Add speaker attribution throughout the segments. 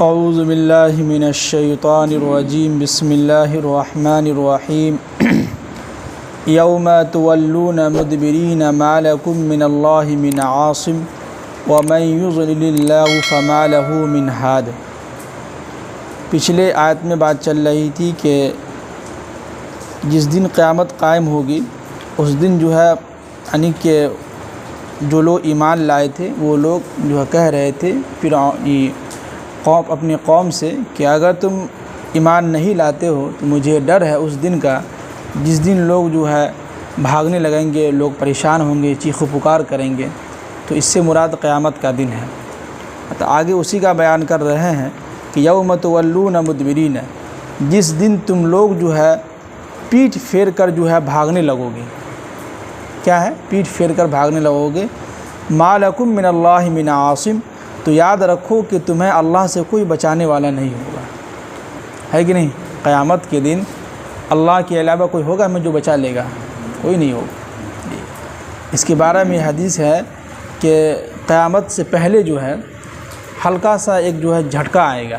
Speaker 1: اعوذ باللہ من الشیطان الرجیم بسم اللہ الرحمن الرحیم یوم تولون مدبرین ما لکم من اللہ من عاصم ومن یضلل اللہ فما لہ من ہاد۔ پچھلے آیت میں بات چل رہی تھی کہ جس دن قیامت قائم ہوگی اس دن جو ہے یعنی کہ جو لوگ ایمان لائے تھے وہ لوگ جو ہے کہہ رہے تھے اپنی قوم سے کہ اگر تم ایمان نہیں لاتے ہو تو مجھے ڈر ہے اس دن کا جس دن لوگ جو ہے بھاگنے لگیں گے، لوگ پریشان ہوں گے، چیخ و پکار کریں گے۔ تو اس سے مراد قیامت کا دن ہے۔ تو آگے اسی کا بیان کر رہے ہیں کہ یوم تولون مدبرین، جس دن تم لوگ جو ہے پیٹھ پھیر کر جو ہے بھاگنے لگو گے۔ کیا ہے؟ پیٹھ پھیر کر بھاگنے لگو گے۔ ما لکم من اللہ من عاصم، تو یاد رکھو کہ تمہیں اللہ سے کوئی بچانے والا نہیں ہوگا، ہے کہ نہیں؟ قیامت کے دن اللہ کے علاوہ کوئی ہوگا ہمیں جو بچا لے گا؟ کوئی نہیں ہوگا۔ اس کے بارے میں حدیث ہے کہ قیامت سے پہلے جو ہے ہلکا سا ایک جو ہے جھٹکا آئے گا،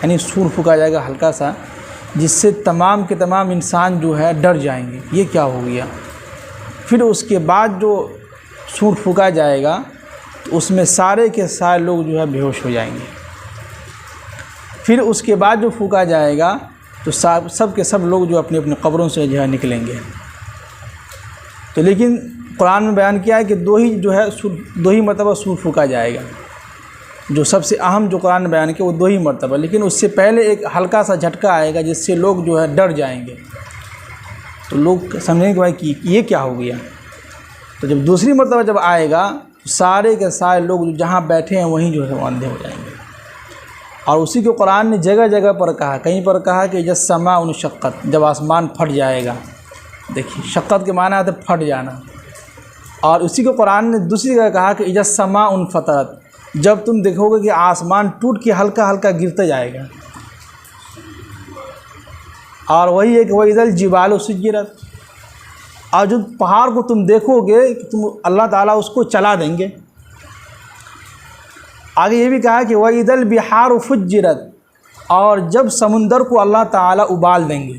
Speaker 1: یعنی سور پھونکا جائے گا ہلکا سا، جس سے تمام کے تمام انسان جو ہے ڈر جائیں گے، یہ کیا ہو گیا؟ پھر اس کے بعد جو سور پھونکا جائے گا تو اس میں سارے کے سارے لوگ جو ہے بے ہوش ہو جائیں گے۔ پھر اس کے بعد جو پھونکا جائے گا تو سب کے سب لوگ جو اپنی اپنی قبروں سے جو ہے نکلیں گے۔ تو لیکن قرآن میں بیان کیا ہے کہ دو ہی مرتبہ سور پھونکا جائے گا، جو سب سے اہم جو قرآن نے بیان کیا وہ 2 ہی مرتبہ، لیکن اس سے پہلے ایک ہلکا سا جھٹکا آئے گا جس سے لوگ جو ہے ڈر جائیں گے۔ تو لوگ سمجھیں گے کہ بھائی کہ یہ کیا ہو گیا؟ تو جب دوسری مرتبہ جب آئے گا تو سارے کے سارے لوگ جہاں بیٹھے ہیں وہیں جو ہے وہ اندھے ہو جائیں گے۔ اور اسی کو قرآن نے جگہ جگہ پر کہا، کہیں پر کہا کہ جس سما انشقت، جب آسمان پھٹ جائے گا۔ دیکھیے شقت کے معنی آتے پھٹ جانا۔ اور اسی کو قرآن نے دوسری جگہ کہا کہ جس سما انفطرت، جب تم دیکھو گے کہ آسمان ٹوٹ کے ہلکا ہلکا گرتا جائے گا۔ اور وہی ہے کہ وَإِذَا الْجِبَالُ سُيِّرَتْ، اور جو پہاڑ کو تم دیکھو گے کہ تم اللہ تعالیٰ اس کو چلا دیں گے۔ آگے یہ بھی کہا کہ وَإِذَا الْبِحَارُ فُجِّرَتْ، اور جب سمندر کو اللہ تعالیٰ ابال دیں گے،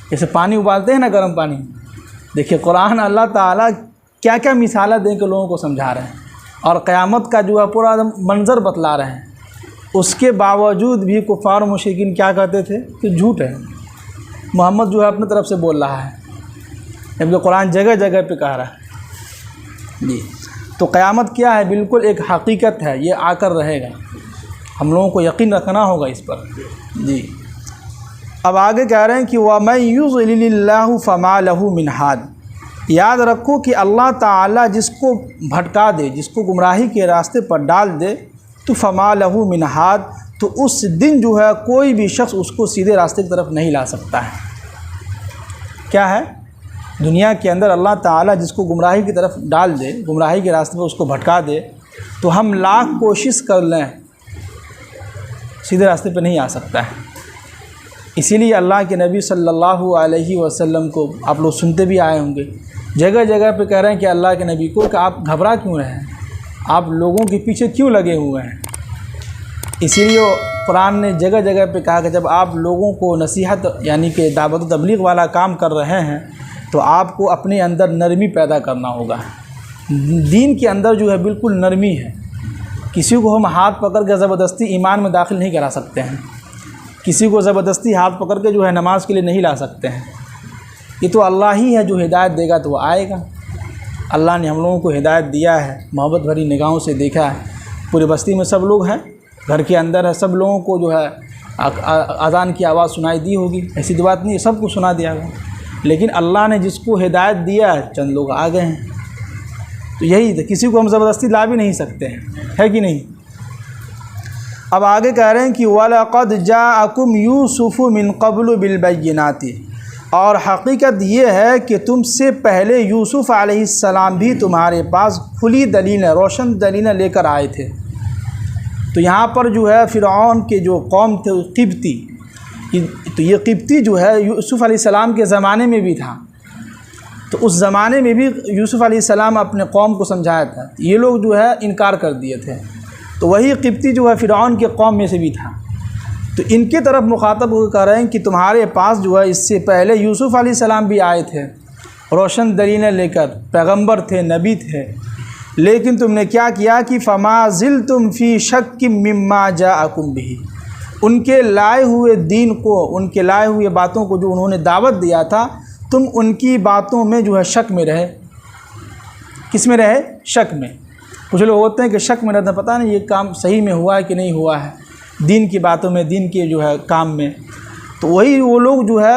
Speaker 1: جیسے پانی ابالتے ہیں نا گرم پانی۔ دیکھیے قرآن اللہ تعالیٰ کیا کیا مثالیں دیں کے لوگوں کو سمجھا رہے ہیں، اور قیامت کا جو ہے پورا منظر بتلا رہے ہیں۔ اس کے باوجود بھی کفار و مشرکین کیا کہتے تھے کہ جھوٹ ہے، محمد جو ہے اپنے طرف سے بول رہا ہے، جبکہ قرآن جگہ جگہ پہ کہہ رہا ہے۔ جی تو قیامت کیا ہے؟ بالکل ایک حقیقت ہے، یہ آ کر رہے گا، ہم لوگوں کو یقین رکھنا ہوگا اس پر۔ جی اب آگے کہہ رہے ہیں کہ وَمَن يُضْلِلِ اللَّهُ فَمَا لَهُ مِنْ هَادٍ، یاد رکھو کہ اللہ تعالیٰ جس کو بھٹکا دے، جس کو گمراہی کے راستے پر ڈال دے، تو فَمَا لَهُ مِنْ هَادٍ، تو اس دن جو ہے کوئی بھی شخص اس کو سیدھے راستے کی طرف نہیں لا سکتا ہے۔ کیا ہے؟ دنیا کے اندر اللہ تعالیٰ جس کو گمراہی کی طرف ڈال دے، گمراہی کے راستے پر اس کو بھٹکا دے، تو ہم لاکھ کوشش کر لیں سیدھے راستے پہ نہیں آ سکتا ہے۔ اسی لیے اللہ کے نبی صلی اللہ علیہ وسلم کو آپ لوگ سنتے بھی آئے ہوں گے، جگہ جگہ پہ کہہ رہے ہیں کہ اللہ کے نبی کو کہ آپ گھبرا کیوں رہے ہیں، آپ لوگوں کے پیچھے کیوں لگے ہوئے ہیں۔ اسی لیے قرآن نے جگہ جگہ پہ کہا کہ جب آپ لوگوں کو نصیحت یعنی کہ دعوت و تبلیغ والا کام کر رہے ہیں تو آپ کو اپنے اندر نرمی پیدا کرنا ہوگا۔ دین کے اندر جو ہے بالکل نرمی ہے، کسی کو ہم ہاتھ پکڑ کے زبردستی ایمان میں داخل نہیں کرا سکتے ہیں، کسی کو زبردستی ہاتھ پکڑ کے جو ہے نماز کے لیے نہیں لا سکتے ہیں۔ یہ تو اللہ ہی ہے جو ہدایت دے گا تو وہ آئے گا۔ اللہ نے ہم لوگوں کو ہدایت دیا ہے، محبت بھری نگاہوں سے دیکھا ہے، پوری بستی میں سب لوگ ہیں، گھر کے اندر ہے، سب لوگوں کو جو ہے اذان کی آواز سنائی دی ہوگی، ایسی تو بات نہیں ہے، سب کو سنا دیا ہوگا، لیکن اللہ نے جس کو ہدایت دیا ہے چند لوگ آ گئے ہیں۔ تو یہی تھا، کسی کو ہم زبردستی لا بھی نہیں سکتے ہیں، ہے کہ نہیں؟ اب آگے کہہ رہے ہیں کہ وَلَقَدْ جَاءَكُمْ يُوسُفُ مِنْ قَبْلُ بِالْبَيِّنَاتِ، اور حقیقت یہ ہے کہ تم سے پہلے یوسف علیہ السلام بھی تمہارے پاس کھلی دلیلیں، روشن دلیلیں لے کر آئے تھے۔ تو یہاں پر جو ہے فرعون کے جو قوم تھے قبطی، تو یہ قبطی جو ہے یوسف علیہ السلام کے زمانے میں بھی تھا، تو اس زمانے میں بھی یوسف علیہ السلام اپنے قوم کو سمجھایا تھا، یہ لوگ جو ہے انکار کر دیے تھے، تو وہی قبطی جو ہے فرعون کے قوم میں سے بھی تھا۔ تو ان کی طرف مخاطب ہو کر کہہ رہے ہیں کہ تمہارے پاس جو ہے اس سے پہلے یوسف علیہ السلام بھی آئے تھے، روشن دلیلیں لے کر، پیغمبر تھے، نبی تھے، لیکن تم نے کیا کیا کہ فما زلتم فی شک مما جاءکم بہ، ان کے لائے ہوئے دین کو، ان کے لائے ہوئے باتوں کو جو انہوں نے دعوت دیا تھا، تم ان کی باتوں میں جو ہے شک میں رہے۔ کس میں رہے؟ شک میں۔ کچھ لوگ ہوتے ہیں کہ شک میں رہتے ہیں، پتہ نہیں یہ کام صحیح میں ہوا ہے کہ نہیں ہوا ہے، دین کی باتوں میں، دین کے جو ہے کام میں۔ تو وہی وہ لوگ جو ہے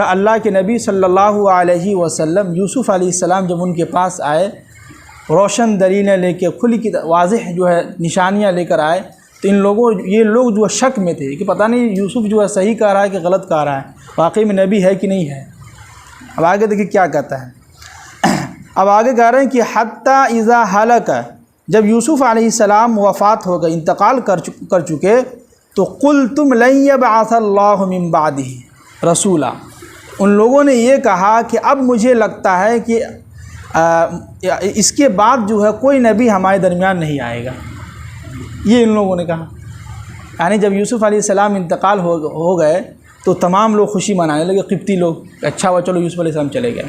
Speaker 1: اللہ کے نبی صلی اللہ علیہ وسلم یوسف علیہ السلام جب ان کے پاس آئے، روشن دلیلیں لے کے، کھلی کی واضح جو ہے نشانیاں لے کر آئے، تو یہ لوگ جو ہے شک میں تھے کہ پتہ نہیں یوسف جو ہے صحیح کہہ رہا ہے کہ غلط کہہ رہا ہے، واقعی میں نبی ہے کہ نہیں ہے۔ اب آگے دیکھیں کیا کہتا ہے۔ اب آگے کہہ رہے ہیں کہ حتیٰ اذا ہلک، جب یوسف علیہ السلام وفات ہو گئے، انتقال کر چکے، تو قلتم لن یبعث اللہ من بعدہ رسولا، ان لوگوں نے یہ کہا کہ اب مجھے لگتا ہے کہ اس کے بعد جو ہے کوئی نبی ہمارے درمیان نہیں آئے گا، یہ ان لوگوں نے کہا۔ یعنی جب یوسف علیہ السلام انتقال ہو گئے تو تمام لوگ خوشی منانے لگے، قبطی لوگ، اچھا ہوا چلو یوسف علیہ السلام چلے گئے۔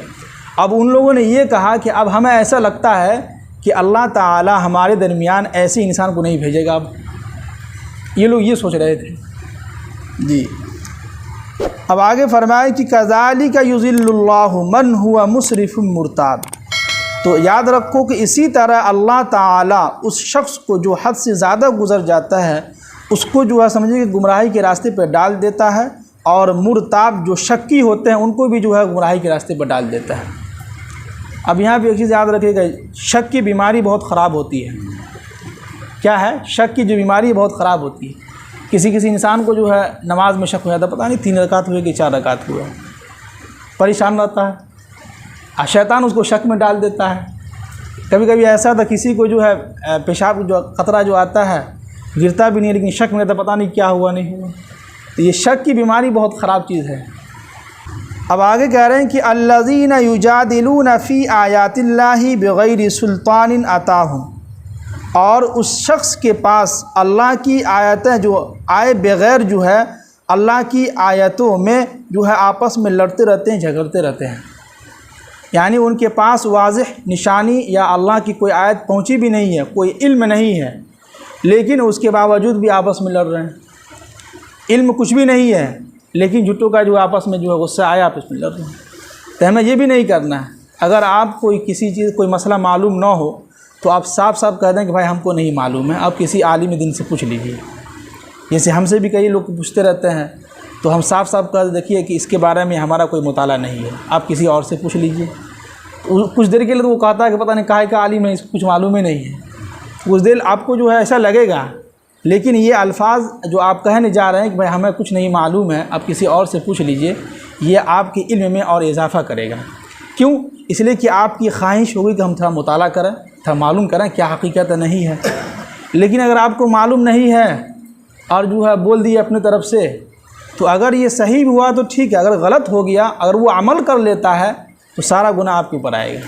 Speaker 1: اب ان لوگوں نے یہ کہا کہ اب ہمیں ایسا لگتا ہے کہ اللہ تعالی ہمارے درمیان ایسے انسان کو نہیں بھیجے گا۔ اب یہ لوگ یہ سوچ رہے تھے جی۔ اب آگے فرمائے کہ کذالک یضل اللہ من هو مسرف مرتاب، تو یاد رکھو کہ اسی طرح اللہ تعالیٰ اس شخص کو جو حد سے زیادہ گزر جاتا ہے، اس کو جو ہے سمجھے کہ گمراہی کے راستے پہ ڈال دیتا ہے، اور مرتاب جو شکی ہوتے ہیں ان کو بھی جو ہے گمراہی کے راستے پہ ڈال دیتا ہے۔ اب یہاں پہ ایک چیز یاد رکھیے گا، شک کی بیماری بہت خراب ہوتی ہے۔ کیا ہے؟ شک کی جو بیماری بہت خراب ہوتی ہے۔ کسی انسان کو جو ہے نماز میں شک ہو جاتا ہے، پتہ نہیں 3 رکعت ہوئے کہ 4 رکعت ہوئے، پریشان رہتا ہے، شیطان اس کو شک میں ڈال دیتا ہے۔ کبھی کبھی ایسا تھا کسی کو جو ہے پیشاب جو قطرہ جو آتا ہے گرتا بھی نہیں، لیکن شک میں رہتا، پتہ نہیں کیا ہوا نہیں ہوا۔ تو یہ شک کی بیماری بہت خراب چیز ہے۔ اب آگے کہہ رہے ہیں کہ الذین یجادلون فی آیات اللہ بغیر سلطان اتاہم، اور اس شخص کے پاس اللہ کی آیتیں جو آئے بغیر جو ہے اللہ کی آیتوں میں جو ہے آپس میں لڑتے رہتے ہیں، جھگڑتے رہتے ہیں۔ یعنی ان کے پاس واضح نشانی یا اللہ کی کوئی آیت پہنچی بھی نہیں ہے، کوئی علم نہیں ہے، لیکن اس کے باوجود بھی آپس میں لڑ رہے ہیں۔ علم کچھ بھی نہیں ہے، لیکن جھٹوں کا جو آپس میں جو ہے غصہ آیا آپس میں لڑ رہے ہیں۔ تو ہمیں یہ بھی نہیں کرنا ہے۔ اگر آپ کوئی کسی چیز کوئی مسئلہ معلوم نہ ہو تو آپ صاف کہہ دیں کہ بھائی ہم کو نہیں معلوم ہے، آپ کسی عالم دین سے پوچھ لیجیے۔ جیسے ہم سے بھی کئی لوگ پوچھتے رہتے ہیں، تو ہم صاف کہہ دیکھیے کہ اس کے بارے میں ہمارا کوئی مطالعہ نہیں ہے، آپ کسی اور سے پوچھ لیجیے۔ کچھ دیر کے لیے تو وہ کہتا ہے کہ پتہ نہیں کہا کہ عالم ہے، اس کو کچھ معلوم ہی نہیں ہے۔ کچھ دیر آپ کو جو ہے ایسا لگے گا، لیکن یہ الفاظ جو آپ کہنے جا رہے ہیں کہ بھائی ہمیں کچھ نہیں معلوم ہے، آپ کسی اور سے پوچھ لیجئے، یہ آپ کے علم میں اور اضافہ کرے گا۔ کیوں؟ اس لیے کہ آپ کی خواہش ہوگی کہ ہم تھوڑا مطالعہ کریں، تھوڑا معلوم کریں کیا حقیقت نہیں ہے۔ لیکن اگر آپ کو معلوم نہیں ہے اور جو ہے بول دیے اپنی طرف سے، تو اگر یہ صحیح ہوا تو ٹھیک ہے، اگر غلط ہو گیا، اگر وہ عمل کر لیتا ہے تو سارا گناہ آپ کے اوپر آئے گا۔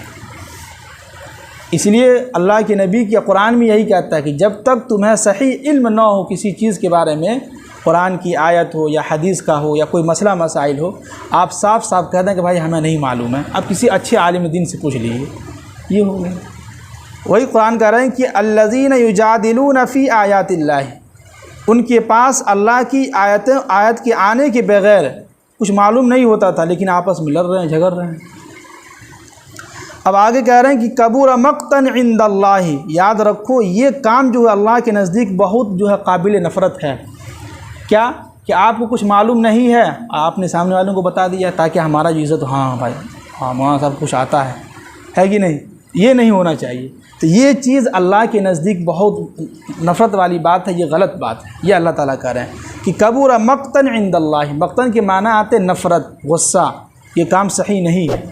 Speaker 1: اس لیے اللہ کے نبی کے قرآن میں یہی کہتا ہے کہ جب تک تمہیں صحیح علم نہ ہو کسی چیز کے بارے میں، قرآن کی آیت ہو یا حدیث کا ہو یا کوئی مسئلہ مسائل ہو، آپ صاف کہہ دیں کہ بھائی ہمیں نہیں معلوم ہے، آپ کسی اچھے عالم دین سے پوچھ لیجیے۔ یہ ہو گیا۔ وہی قرآن کہہ رہے ہیں کہ الذین یجادلون فی آیات اللہ، ان کے پاس اللہ کی آیت کے آنے کے بغیر کچھ معلوم نہیں ہوتا تھا، لیکن آپس میں لڑ رہے ہیں، جھگڑ رہے ہیں۔ اب آگے کہہ رہے ہیں کہ کبر مقتا عند اللہ، یاد رکھو یہ کام جو ہے اللہ کے نزدیک بہت جو ہے قابل نفرت ہے۔ کیا؟ کہ آپ کو کچھ معلوم نہیں ہے، آپ نے سامنے والوں کو بتا دیا تاکہ ہمارا جو عزت، ہاں بھائی ہاں مولانا صاحب کچھ آتا ہے کہ نہیں، یہ نہیں ہونا چاہیے۔ تو یہ چیز اللہ کے نزدیک بہت نفرت والی بات ہے، یہ غلط بات ہے۔ یہ اللہ تعالیٰ کہہ رہے ہیں کہ کبر مقتا عند اللہ، مقتا کے معنی آتے نفرت، غصہ، یہ کام صحیح نہیں ہے۔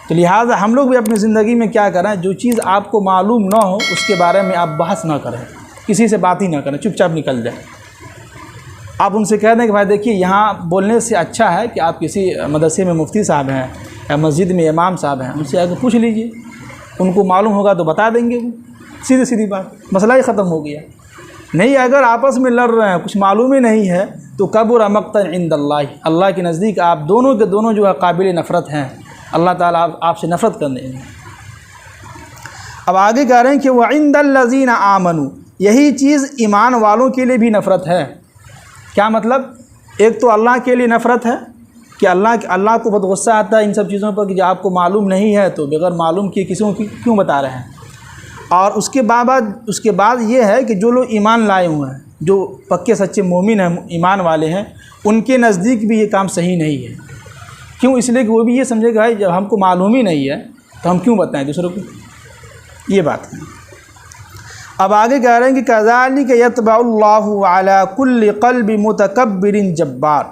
Speaker 1: تو لہٰذا ہم لوگ بھی اپنی زندگی میں کیا کریں، جو چیز آپ کو معلوم نہ ہو اس کے بارے میں آپ بحث نہ کریں، کسی سے بات ہی نہ کریں، چپ چاپ نکل جائیں۔ آپ ان سے کہہ دیں کہ بھائی دیکھیے یہاں بولنے سے اچھا ہے کہ آپ کسی مدرسے میں مفتی صاحب ہیں یا مسجد میں امام صاحب ہیں، ان سے آگے پوچھ لیجئے، ان کو معلوم ہوگا تو بتا دیں گے وہ۔ سیدھی سیدھی بات، مسئلہ ہی ختم ہو گیا۔ نہیں اگر آپس میں لڑ رہے ہیں، کچھ معلوم ہی نہیں ہے، تو کبر مقتا عند اللہ، اللہ کے نزدیک آپ دونوں کے دونوں جو ہے قابل نفرت ہیں، اللہ تعالیٰ آپ سے نفرت کرنے ہیں۔ اب آگے کہہ رہے ہیں کہ وعند الذین آمنوا، یہی چیز ایمان والوں کے لیے بھی نفرت ہے۔ کیا مطلب؟ ایک تو اللہ کے لیے نفرت ہے کہ اللہ کو بہت غصہ آتا ہے ان سب چیزوں پر کہ جو آپ کو معلوم نہیں ہے تو بغیر معلوم کیے کسی کو کیوں بتا رہے ہیں۔ اور اس کے بعد یہ ہے کہ جو لوگ ایمان لائے ہوئے ہیں، جو پکے سچے مومن ہیں، ایمان والے ہیں، ان کے نزدیک بھی یہ کام صحیح نہیں ہے۔ کیوں؟ اس لیے کہ وہ بھی یہ سمجھے کہ بھائی جب ہم کو معلوم ہی نہیں ہے تو ہم کیوں بتائیں دوسروں کو، یہ بات ہے۔ اب آگے کہہ رہے ہیں کہ کذالک یطبع اللہ علی کل قلب متکبر جبار،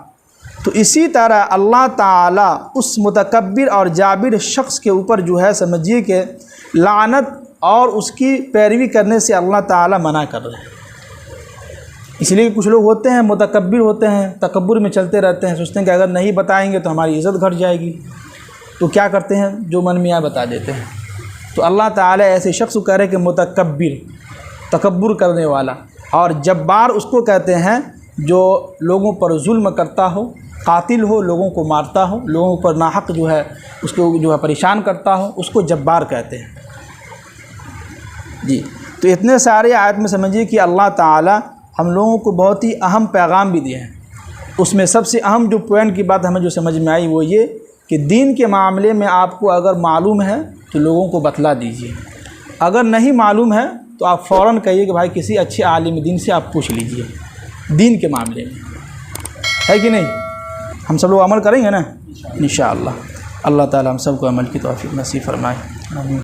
Speaker 1: تو اسی طرح اللہ تعالیٰ اس متکبر اور جابر شخص کے اوپر جو ہے سمجھیے کہ لعنت اور اس کی پیروی کرنے سے اللہ تعالیٰ منع کر رہے ہیں۔ اس لیے کہ کچھ لوگ ہوتے ہیں متکبر ہوتے ہیں، تکبر میں چلتے رہتے ہیں، سوچتے ہیں کہ اگر نہیں بتائیں گے تو ہماری عزت گھٹ جائے گی، تو کیا کرتے ہیں؟ جو من میں آئے بتا دیتے ہیں۔ تو اللہ تعالیٰ ایسے شخص کو کہہ رہے ہیں کہ متکبر، تکبر کرنے والا، اور جبار اس کو کہتے ہیں جو لوگوں پر ظلم کرتا ہو، قاتل ہو، لوگوں کو مارتا ہو، لوگوں پر ناحق جو ہے اس کو جو ہے پریشان کرتا ہو، اس کو جبار کہتے ہیں۔ جی، تو اتنے سارے آیت میں سمجھیے کہ اللہ تعالیٰ ہم لوگوں کو بہت ہی اہم پیغام بھی دیے ہیں۔ اس میں سب سے اہم جو پوائنٹ کی بات ہمیں جو سمجھ میں آئی وہ یہ کہ دین کے معاملے میں آپ کو اگر معلوم ہے تو لوگوں کو بتلا دیجیے، اگر نہیں معلوم ہے تو آپ فوراً کہیے کہ بھائی کسی اچھے عالم دین سے آپ پوچھ لیجیے دین کے معاملے میں، ہے کہ نہیں؟ ہم سب لوگ عمل کریں گے نا انشاءاللہ۔ اللہ تعالیٰ ہم سب کو عمل کی توفیق نصیب فرمائے، آمین۔